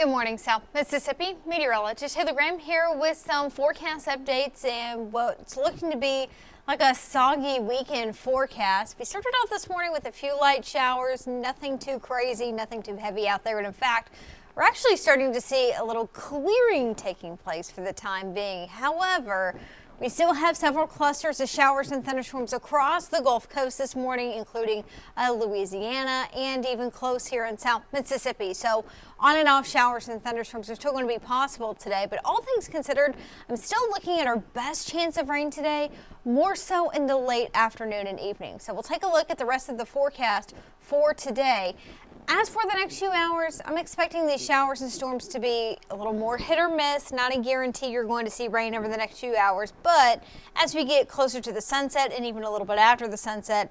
Good morning, South Mississippi. Meteorologist Taylor Graham here with some forecast updates and what's looking to be like a soggy weekend forecast. We started off this morning with a few light showers, nothing too crazy, nothing too heavy out there. And in fact, we're actually starting to see a little clearing taking place for the time being. However, we still have several clusters of showers and thunderstorms across the Gulf Coast this morning, including Louisiana and even close here in South Mississippi. So on and off showers and thunderstorms are still going to be possible today. But all things considered, I'm still looking at our best chance of rain today, more so in the late afternoon and evening. So we'll take a look at the rest of the forecast for today. As for the next few hours, I'm expecting these showers and storms to be a little more hit or miss. Not a guarantee you're going to see rain over the next few hours, but as we get closer to the sunset and even a little bit after the sunset,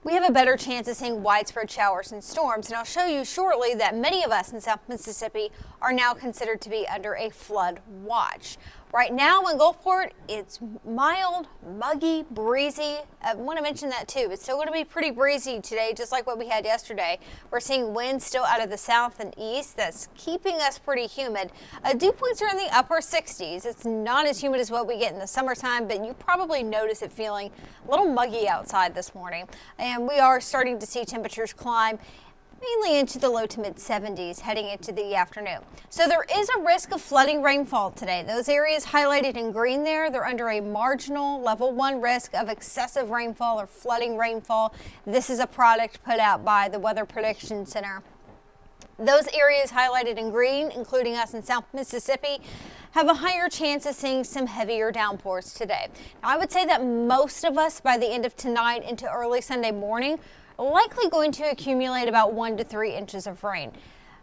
we have a better chance of seeing widespread showers and storms. And I'll show you shortly that many of us in South Mississippi are now considered to be under a flood watch. Right now in Gulfport, it's mild, muggy, breezy. I want to mention that too. It's still going to be pretty breezy today, just like what we had yesterday. We're seeing winds still out of the south and east. That's keeping us pretty humid. Dew points are in the upper 60s. It's not as humid as what we get in the summertime, but you probably notice it feeling a little muggy outside this morning. And we are starting to see temperatures climb mainly into the low to mid 70s heading into the afternoon. So there is a risk of flooding rainfall today. Those areas highlighted in green there, they're under a marginal level 1 risk of excessive rainfall or flooding rainfall. This is a product put out by the Weather Prediction Center. Those areas highlighted in green, including us in South Mississippi, have a higher chance of seeing some heavier downpours today. Now, I would say that most of us by the end of tonight into early Sunday morning likely going to accumulate about 1 to 3 inches of rain.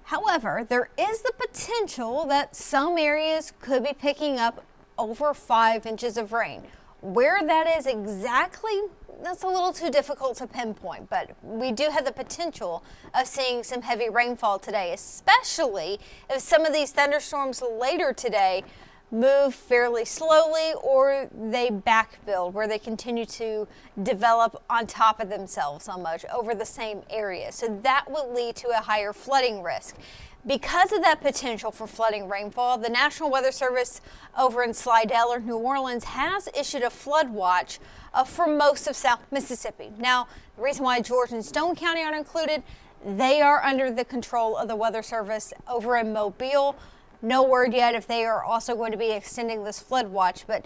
However, there is the potential that some areas could be picking up over 5 inches of rain. Where that is exactly, that's a little too difficult to pinpoint, but we do have the potential of seeing some heavy rainfall today, especially if some of these thunderstorms later today move fairly slowly or they backbuild, where they continue to develop on top of themselves so much over the same area. So that will lead to a higher flooding risk. Because of that potential for flooding rainfall, the National Weather Service over in Slidell or New Orleans has issued a flood watch for most of South Mississippi. Now, the reason why George and Stone County aren't included, they are under the control of the Weather Service over in Mobile. No word yet if they are also going to be extending this flood watch, but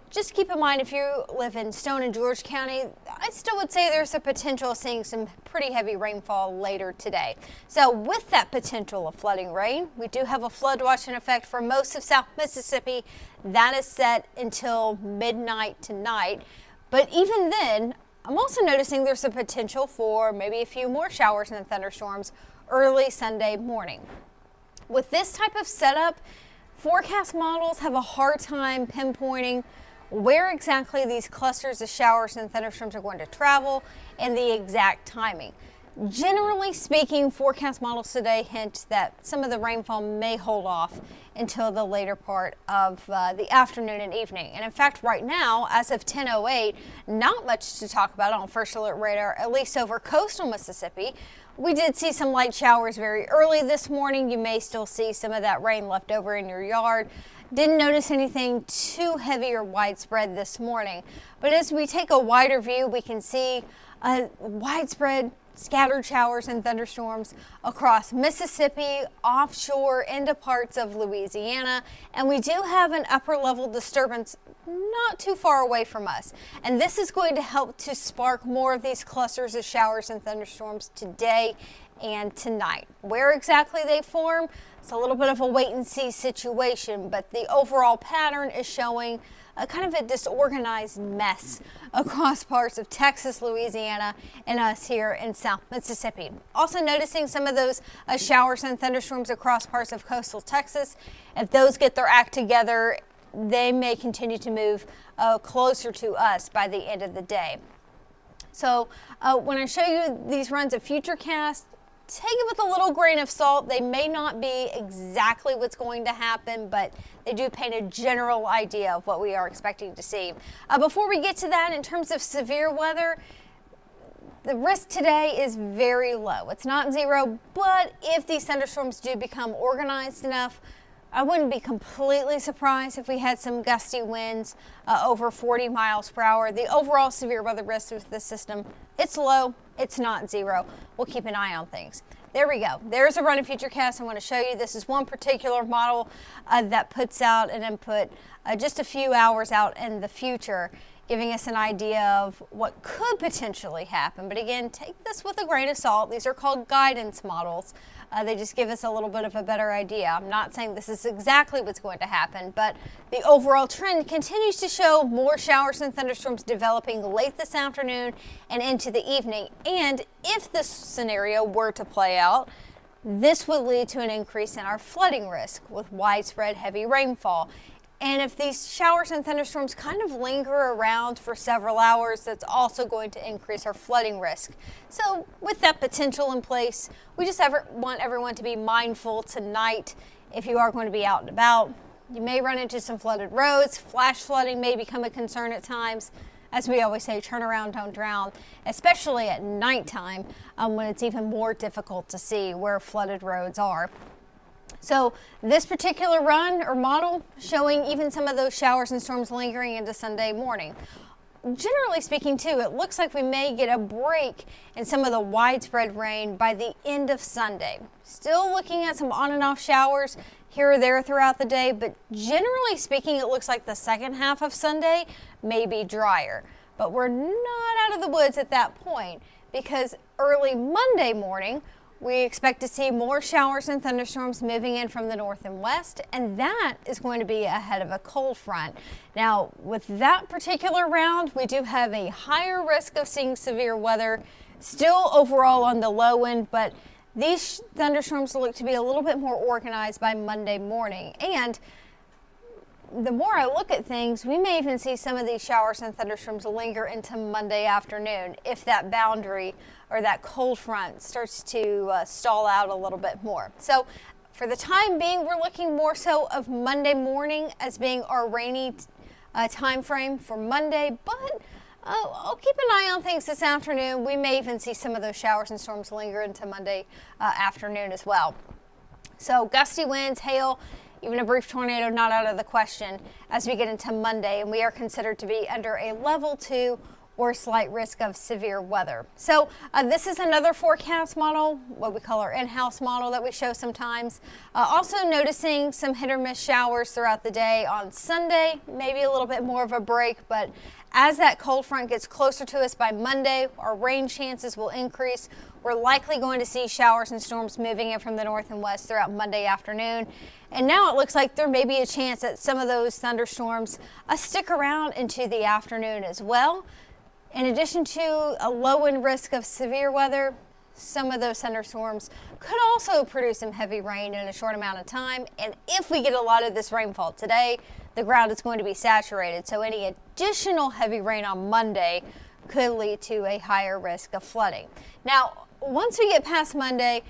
just keep in mind if you live in Stone and George County, I still would say there's a potential of seeing some pretty heavy rainfall later today. So with that potential of flooding rain, we do have a flood watch in effect for most of South Mississippi. That is set until midnight tonight. But even then, I'm also noticing there's a potential for maybe a few more showers and thunderstorms early Sunday morning. With this type of setup, forecast models have a hard time pinpointing where exactly these clusters of showers and thunderstorms are going to travel and the exact timing. Generally speaking, forecast models today hint that some of the rainfall may hold off until the later part of the afternoon and evening. And in fact, right now, as of 10:08, not much to talk about on first alert radar, at least over coastal Mississippi. We did see some light showers very early this morning. You may still see some of that rain left over in your yard. Didn't notice anything too heavy or widespread this morning. But as we take a wider view, we can see widespread scattered showers and thunderstorms across Mississippi, offshore, into parts of Louisiana. And we do have an upper level disturbance not too far away from us. And this is going to help to spark more of these clusters of showers and thunderstorms today and tonight. Where exactly they form, it's a little bit of a wait and see situation, but the overall pattern is showing a kind of a disorganized mess across parts of Texas, Louisiana, and us here in South Mississippi. Also noticing some of those showers and thunderstorms across parts of coastal Texas. If those get their act together, they may continue to move closer to us by the end of the day. So when I show you these runs of Futurecast, take it with a little grain of salt. They may not be exactly what's going to happen, but they do paint a general idea of what we are expecting to see. Before we get to that, in terms of severe weather, The risk today is very low. It's not zero, but if these thunderstorms do become organized enough, I wouldn't be completely surprised if we had some gusty winds over 40 miles per hour. The overall severe weather risk of this system, it's low, it's not zero. We'll keep an eye on things. There we go. There's a running futurecast I want to show you. This is one particular model that puts out an input just a few hours out in the future, giving us an idea of what could potentially happen. But again, take this with a grain of salt. These are called guidance models. They just give us a little bit of a better idea. I'm not saying this is exactly what's going to happen, but the overall trend continues to show more showers and thunderstorms developing late this afternoon and into the evening. And if this scenario were to play out, this would lead to an increase in our flooding risk with widespread heavy rainfall. And if these showers and thunderstorms kind of linger around for several hours, that's also going to increase our flooding risk. So with that potential in place, we just want everyone to be mindful tonight. If you are going to be out and about, you may run into some flooded roads. Flash flooding may become a concern at times. As we always say, turn around, don't drown, especially at nighttime when it's even more difficult to see where flooded roads are. So this particular run or model showing even some of those showers and storms lingering into Sunday morning. Generally speaking too, it looks like we may get a break in some of the widespread rain by the end of Sunday. Still looking at some on and off showers here or there throughout the day, but generally speaking, it looks like the second half of Sunday may be drier. But we're not out of the woods at that point, because early Monday morning, we expect to see more showers and thunderstorms moving in from the north and west, and that is going to be ahead of a cold front. Now, with that particular round, we do have a higher risk of seeing severe weather, still overall on the low end, but these thunderstorms look to be a little bit more organized by Monday morning. And the more I look at things, we may even see some of these showers and thunderstorms linger into Monday afternoon if that boundary or that cold front starts to stall out a little bit more. So for the time being, we're looking more so of Monday morning as being our rainy time frame for Monday, but I'll keep an eye on things this afternoon. We may even see some of those showers and storms linger into Monday afternoon as well. So gusty winds, hail, even a brief tornado not out of the question as we get into Monday, and we are considered to be under a level 2 or slight risk of severe weather. So this is another forecast model, what we call our in-house model that we show sometimes. Also noticing some hit or miss showers throughout the day on Sunday, maybe a little bit more of a break, but as that cold front gets closer to us by Monday, our rain chances will increase. We're likely going to see showers and storms moving in from the north and west throughout Monday afternoon. And now it looks like there may be a chance that some of those thunderstorms stick around into the afternoon as well. In addition to a low end risk of severe weather, some of those thunderstorms could also produce some heavy rain in a short amount of time. And if we get a lot of this rainfall today, the ground is going to be saturated. So any additional heavy rain on Monday could lead to a higher risk of flooding. Now, once we get past Monday,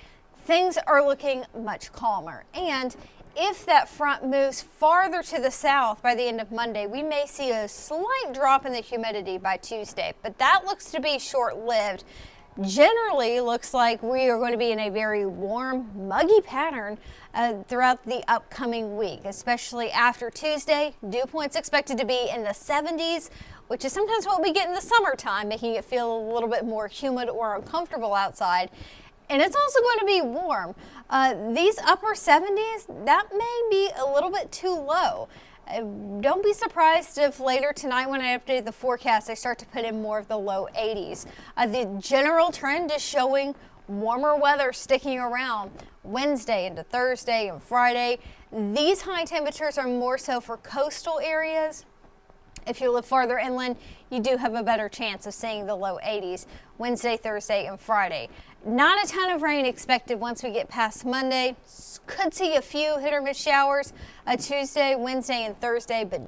things are looking much calmer. And if that front moves farther to the south by the end of Monday, we may see a slight drop in the humidity by Tuesday, but that looks to be short-lived. Generally looks like we are going to be in a very warm, muggy pattern throughout the upcoming week, especially after Tuesday. Dew points expected to be in the 70s, which is sometimes what we get in the summertime, making it feel a little bit more humid or uncomfortable outside. And it's also going to be warm. These upper 70s, that may be a little bit too low. Don't be surprised if later tonight when I update the forecast, I start to put in more of the low 80s. The general trend is showing warmer weather sticking around Wednesday into Thursday and Friday. These high temperatures are more so for coastal areas. If you live farther inland, you do have a better chance of seeing the low 80s Wednesday, Thursday, and Friday. Not a ton of rain expected once we get past Monday. Could see a few hit or miss showers Tuesday, Wednesday, and Thursday, but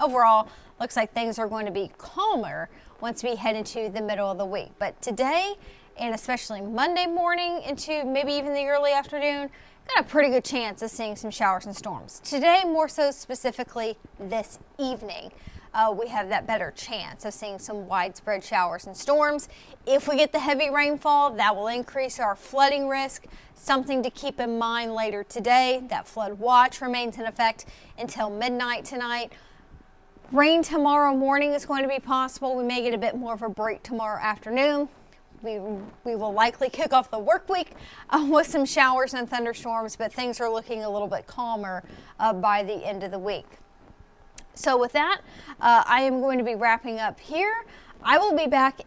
overall looks like things are going to be calmer once we head into the middle of the week. But today, and especially Monday morning into maybe even the early afternoon, got a pretty good chance of seeing some showers and storms. Today, more so specifically this evening. we have that better chance of seeing some widespread showers and storms. If we get the heavy rainfall, that will increase our flooding risk. Something to keep in mind later today, that flood watch remains in effect until midnight tonight. Rain tomorrow morning is going to be possible. We may get a bit more of a break tomorrow afternoon. We will likely kick off the work week with some showers and thunderstorms, but things are looking a little bit calmer by the end of the week. So with that, I am going to be wrapping up here. I will be back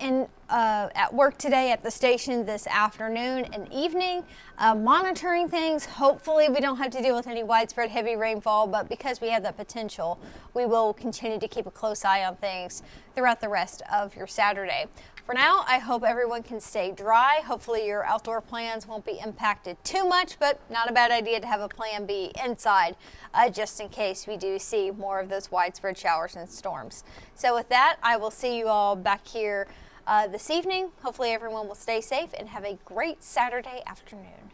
at work today at the station this afternoon and evening, monitoring things. Hopefully we don't have to deal with any widespread heavy rainfall, but because we have that potential, we will continue to keep a close eye on things throughout the rest of your Saturday. For now, I hope everyone can stay dry. Hopefully your outdoor plans won't be impacted too much, but not a bad idea to have a plan B inside just in case we do see more of those widespread showers and storms. So with that, I will see you all back here this evening. Hopefully everyone will stay safe and have a great Saturday afternoon.